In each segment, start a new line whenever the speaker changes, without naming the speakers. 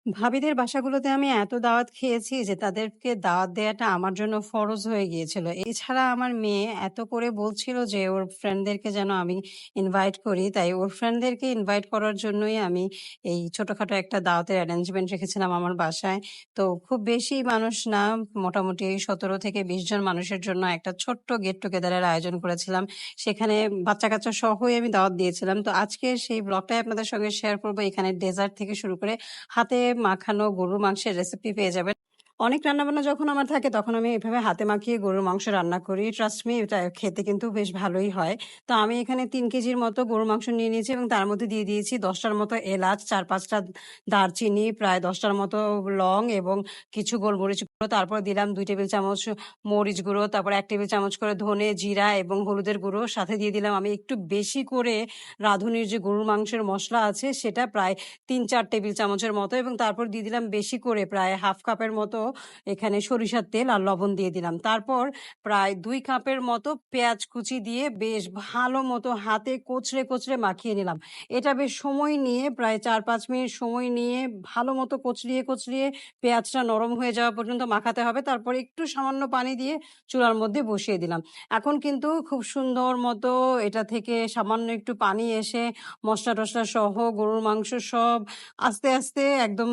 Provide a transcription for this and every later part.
ভাবিদের বাসাগুলোতে আমি এত দাওয়াত খেয়েছি যে তাদেরকে দাওয়াত দেয়াটা আমার জন্য ফরজ হয়ে গিয়েছিল। এছাড়া আমার মেয়ে এত করে বলছিল যে ওর ফ্রেন্ডদেরকে যেন আমি ইনভাইট করি। তাই ওর ফ্রেন্ডদেরকে ইনভাইট করার জন্যই আমি এই ছোটখাটো একটা দাওয়াতের অ্যারেঞ্জমেন্ট রেখেছিলাম আমার বাসায়। তো খুব বেশি মানুষ না, মোটামুটি ১৭ থেকে ২০ জন মানুষের জন্য একটা ছোট্ট গেট টুগেদারের আয়োজন করেছিলাম। সেখানে বাচ্চা-কাচ্চা সহই আমি দাওয়াত দিয়েছিলাম। তো আজকে সেই ব্লগটাই আপনাদের সঙ্গে শেয়ার করব। এখানে ডেজার্ট থেকে শুরু করে হাতে মাখানো গরুর মাংসের রেসিপি পেয়ে যাবেন। অনেক রান্নাবান্না যখন আমার থাকে তখন আমি এভাবে হাতে মাখিয়ে গরুর মাংস রান্না করি। ট্রাস্ট মি, এটা খেতে কিন্তু বেশ ভালোই হয়। তো আমি এখানে ৩ কেজির মতো গরুর মাংস নিয়ে নিয়েছি এবং তার মধ্যে দিয়ে দিয়েছি ১০ টার মতো এলাচ, ৪-৫ টা দারচিনি, প্রায় ১০ টার মতো লং এবং কিছু গোলমরিচ গুঁড়ো। তারপর দিলাম ২ টেবিল চামচ মরিচ গুঁড়ো, তারপর ১ টেবিল চামচ করে ধনে, জিরা এবং হলুদের গুঁড়ো। সাথে দিয়ে দিলাম আমি একটু বেশি করে রাঁধুনির যে গরুর মাংসের মসলা আছে সেটা প্রায় ৩-৪ টেবিল চামচের মতো, এবং তারপর দিয়ে দিলাম বেশি করে প্রায় হাফ কাপের মতো এখানে সরিষার তেল আর লবণ দিয়ে দিলাম। তারপর প্রায় ২ কাপের মতো পেঁয়াজ কুচি দিয়ে বেশ ভালো মতো হাতে কচলে, কচলে মাখিয়ে নিলাম। এটা বেশ সময় নিয়ে প্রায় ৪-৫ মিনিট সময় নিয়ে ভালো মতো কচলিয়ে, কচলিয়ে পেঁয়াজটা নরম হয়ে যাওয়া পর্যন্ত মাখাতে হবে। তারপর একটু সামান্য পানি দিয়ে চুলার মধ্যে বসিয়ে দিলাম। এখন কিন্তু খুব সুন্দর মতো এটা থেকে সামান্য একটু পানি এসে মসলা-টসলা সহ গরুর মাংস সব আস্তে, আস্তে একদম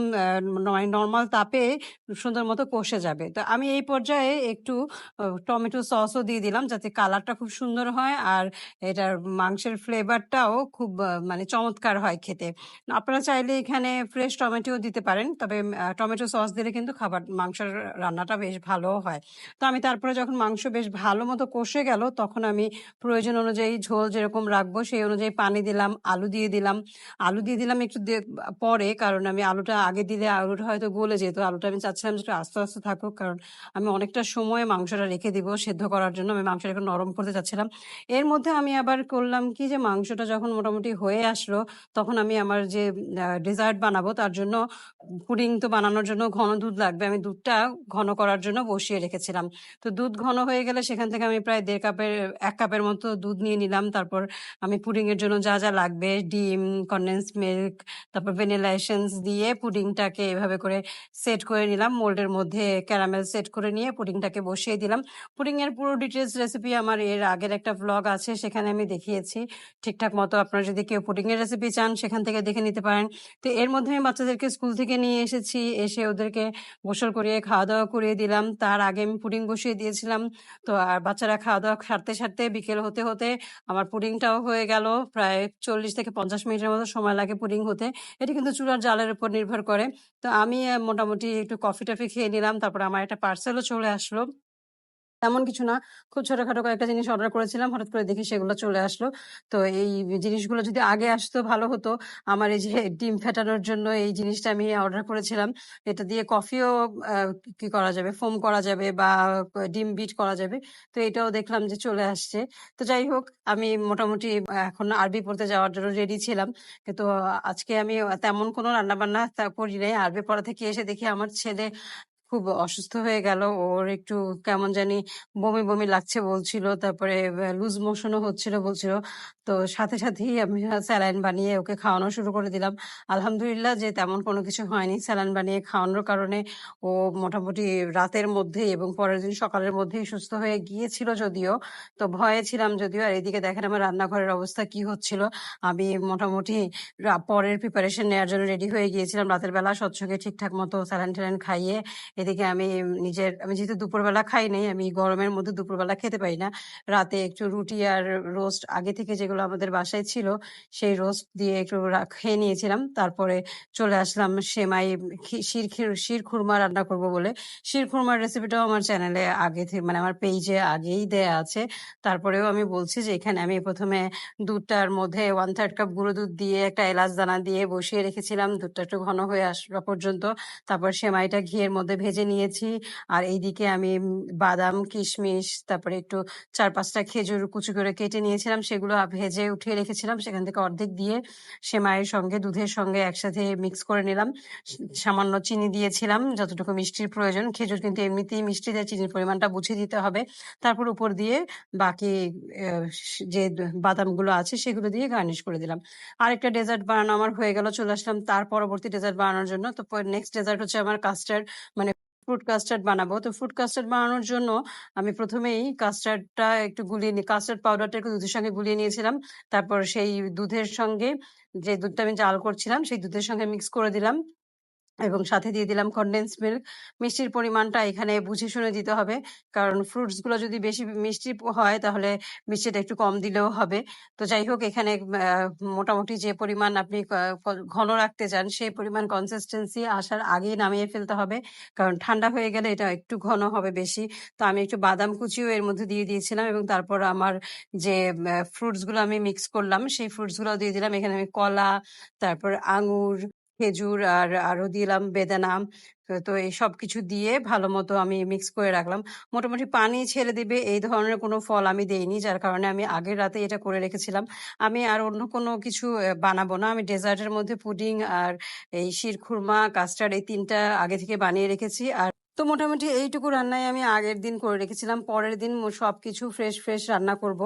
নরমাল তাপে সুন্দর মতো কষে যাবে। তো আমি এই পর্যায়ে একটু টমেটো সসও দিয়ে দিলাম যাতে কালারটা খুব সুন্দর হয় আর এটার মাংসের ফ্লেভারটাও খুব মানে চমৎকার হয় খেতে। আপনারা চাইলে এখানে ফ্রেশ টমেটোও দিতে পারেন। তবে টমেটো সস দিলে কিন্তু মাংসের রান্নাটা বেশ ভালোও হয়। তো আমি তারপরে যখন মাংস বেশ ভালো মতো কষে গেল তখন আমি প্রয়োজন অনুযায়ী ঝোল যেরকম রাখবো সেই অনুযায়ী পানি দিলাম, আলু দিয়ে দিলাম। আলু দিয়ে দিলাম একটু পরে, কারণ আমি আলুটা আগে দিলে আলুটা হয়তো গলে যেত। আলুটা আমি চাচ্ছিলাম যে একটু আস্তে, আস্তে থাকুক, কারণ আমি অনেকটা সময় মাংসটা রেখে দিব সেদ্ধ করার জন্য। আমি মাংসটা একটু নরম করতে চাচ্ছিলাম। এর মধ্যে আমি আবার করলাম কি, যে মাংসটা যখন মোটামুটি হয়ে আসলো তখন আমি আমার যে ডেজার্ট বানাবো তার জন্য পুডিং তো বানানোর জন্য ঘন দুধ লাগবে। আমি দুধটা ঘন করার জন্য বসিয়ে রেখেছিলাম। তো দুধ ঘন হয়ে গেলে সেখান থেকে আমি প্রায় ১ কাপের মতো দুধ নিয়ে নিলাম। তারপর আমি পুডিং এর জন্য যা, যা লাগবে ডিম, কনডেন্সড মিল্ক, তারপর ভ্যানিলা এসেন্স দিয়ে পুডিংটাকে এভাবে করে সেট করে নিলাম। মোল্ডের মধ্যে ক্যারামেল সেট করে নিয়ে পুডিংটাকে বসিয়ে দিলাম। পুডিং এর পুরো ডিটেইলস রেসিপি আমার এর আগের একটা ভ্লগ আছে, সেখানে আমি দেখিয়েছি ঠিকঠাক মতো। আপনারা যদি কেউ পুডিং এর রেসিপি চান সেখান থেকে দেখে নিতে পারেন। তো এর মধ্যে আমি বাচ্চাদেরকে স্কুল থেকে নিয়ে এসেছি। এসে ওদেরকে গোসল করিয়ে খাওয়া-দাওয়া করিয়ে দিলাম। তার আগে আমি পুডিং বসিয়ে দিয়েছিলাম। তো আর বাচ্চারা খাওয়া-দাওয়া সারতে, সারতে বিকেল হতে, হতে আমার পুডিংটাও হয়ে গেল। প্রায় ৪০ থেকে ৫০ মিনিটের মতো সময় লাগে পুডিং হতে। এটা কিন্তু চুলার জালের উপর নির্ভর করে। তো আমি মোটামুটি একটু কফি-টফি খেয়ে নিলাম। তারপরে আমার একটা পার্সেলও চলে আসলো। তেমন কিছু না। খুব ছোটখাটো কয়েকটা জিনিস অর্ডার করেছিলাম। হঠাৎ করে দেখি সেগুলো চলে আসলো। তো এই জিনিসগুলো যদি আগে আসতো ভালো হতো। আমার এই যে ডিম ফেটানোর জন্য এই জিনিসটা আমি অর্ডার করেছিলাম। এটা দিয়ে কফিও আ কি করা যাবে, ফোম করা যাবে বা ডিম বিট করা যাবে। তো এটাও দেখলাম যে চলে আসছে। তো যাই হোক, আমি মোটামুটি এখন আরবি পড়তে যাওয়ার জন্য রেডি ছিলাম। কিন্তু আজকে আমি তেমন কোনো রান্নাবান্না করি নাই। আরবি পড়া থেকে এসে দেখি আমার ছেলে খুব অসুস্থ হয়ে গেল। ওর একটু কেমন জানি বমি, বমি লাগছে বলছিল। তারপরে লুজ মোশনও হচ্ছিল বলছিল। তো সাথে, সাথেই আমি স্যালাইন বানিয়ে ওকে খাওয়ানো শুরু করে দিলাম। আলহামদুলিল্লাহ যে তেমন কোনো কিছু হয়নি। স্যালাইন বানিয়ে খাওয়ানোর কারণে ও মোটামুটি রাতের মধ্যেই এবং পরের দিন সকালের মধ্যেই সুস্থ হয়ে গিয়েছিল যদিও। তো ভয়ে ছিলাম যদিও। আর এদিকে দেখেন আমার রান্নাঘরের অবস্থা কি হচ্ছিল। আমি মোটামুটি পরের প্রিপারেশন নেয়ার জন্য রেডি হয়ে গিয়েছিলাম। রাতের বেলা স্বচ্ছকে ঠিকঠাক মতো স্যালাইন-ট্যালাইন খাইয়ে এদিকে আমি যেহেতু দুপুরবেলা খাই নাই, আমি গরমের মধ্যে দুপুরবেলা খেতে পারি না। রাতে একটু রুটি আর রোস্ট আগে থেকে যেগুলো আমাদের বাসায় ছিল, সেই রোস্ট দিয়ে একটু খেয়ে নিয়েছিলাম। তারপরে চলে আসলাম সেমাই শিরখুরমা রান্না করব বলে। শিরখুরমার রেসিপিটাও আমার চ্যানেলে আগে মানে আমার পেজে আগেই দেয়া আছে। তারপরেও আমি বলছি যে এখানে আমি ১ম এ দুধটার মধ্যে 1/3 কাপ গুঁড়ো দুধ দিয়ে একটা এলাচ দানা দিয়ে বসিয়ে রেখেছিলাম দুধটা একটু ঘন হয়ে আসা পর্যন্ত। তারপর সেমাইটা ঘিয়ের মধ্যে ভেজে নিয়েছি। আর এইদিকে আমি বাদাম, কিশমিশ, তারপরে একটু ৪-৫ টা খেজুর কুচি করে কেটে নিয়েছিলাম। সেগুলো ভেজে উঠিয়ে রেখেছিলাম। সেখান থেকে অর্ধেক দিয়ে সেমাইয়ের সঙ্গে, দুধের সঙ্গে একসাথে মিক্স করে নিলাম। সামান্য চিনি দিয়েছিলাম, যতটুকু মিষ্টির প্রয়োজন। খেজুর কিন্তু এমনিতেই মিষ্টি, তাই চিনির পরিমাণটা বুঝে দিতে হবে। তারপর উপর দিয়ে বাকি যে বাদামগুলো আছে সেগুলো দিয়ে গার্নিশ করে দিলাম। আরেকটা ডেজার্ট বানানো আমার হয়ে গেল। চলে আসলাম তার পরবর্তী ডেজার্ট বানানোর জন্য। তো নেক্সট ডেজার্ট হচ্ছে আমার কাস্টার্ড, মানে ফ্রুট কাস্টার্ড বানাবো। তো ফ্রুট কাস্টার্ড বানানোর জন্য আমি প্রথমেই কাস্টার্ডটা একটু গুলিয়ে কাস্টার্ড পাউডারটা একটু দুধের সঙ্গে গুলিয়ে নিয়েছিলাম। তারপর সেই দুধের সঙ্গে যে দুধটা আমি জাল করছিলাম সেই দুধের সঙ্গে মিক্স করে দিলাম এবং সাথে দিয়ে দিলাম কনডেন্স মিল্ক। মিষ্টির পরিমাণটা এখানে বুঝে শুনে দিতে হবে, কারণ ফ্রুটস গুলো যদি বেশি মিষ্টি হয় তাহলে মিষ্টিটা একটু কম দিলেও হবে। তো যাই হোক, এখানে মোটামুটি যে পরিমাণ আপনি ঘন রাখতে চান সেই পরিমাণ কনসিস্টেন্সি আসার আগেই নামিয়ে ফেলতে হবে, কারণ ঠান্ডা হয়ে গেলে এটা একটু ঘন হবে বেশি। তো আমি একটু বাদাম কুচিও এর মধ্যে দিয়ে দিয়েছিলাম এবং তারপর আমার যে ফ্রুটস গুলো আমি মিক্স করলাম সেই ফ্রুটস গুলো দিয়ে দিলাম। এখানে আমি কলা, তারপর আঙুর, খেজুর আর আরো দিলাম বেদানা। তো এই সবকিছু দিয়ে ভালো মতো আমি মিক্স করে রাখলাম। মোটামুটি পানি ছেড়ে দিবে এই ধরনের কোনো ফল আমি দেইনি, যার কারণে আমি আগের রাতে এটা করে রেখেছিলাম। আমি আর অন্য কোনো কিছু বানাবো না। আমি ডেজার্টের মধ্যে পুডিং আর এই শিরখুরমা, কাস্টার্ড এই ৩ টা আগে থেকে বানিয়ে রেখেছি। আর তো মোটামুটি এইটুকু রান্নাই আমি আগের দিন করে রেখেছিলাম। পরের দিন সবকিছু ফ্রেশ রান্না করব।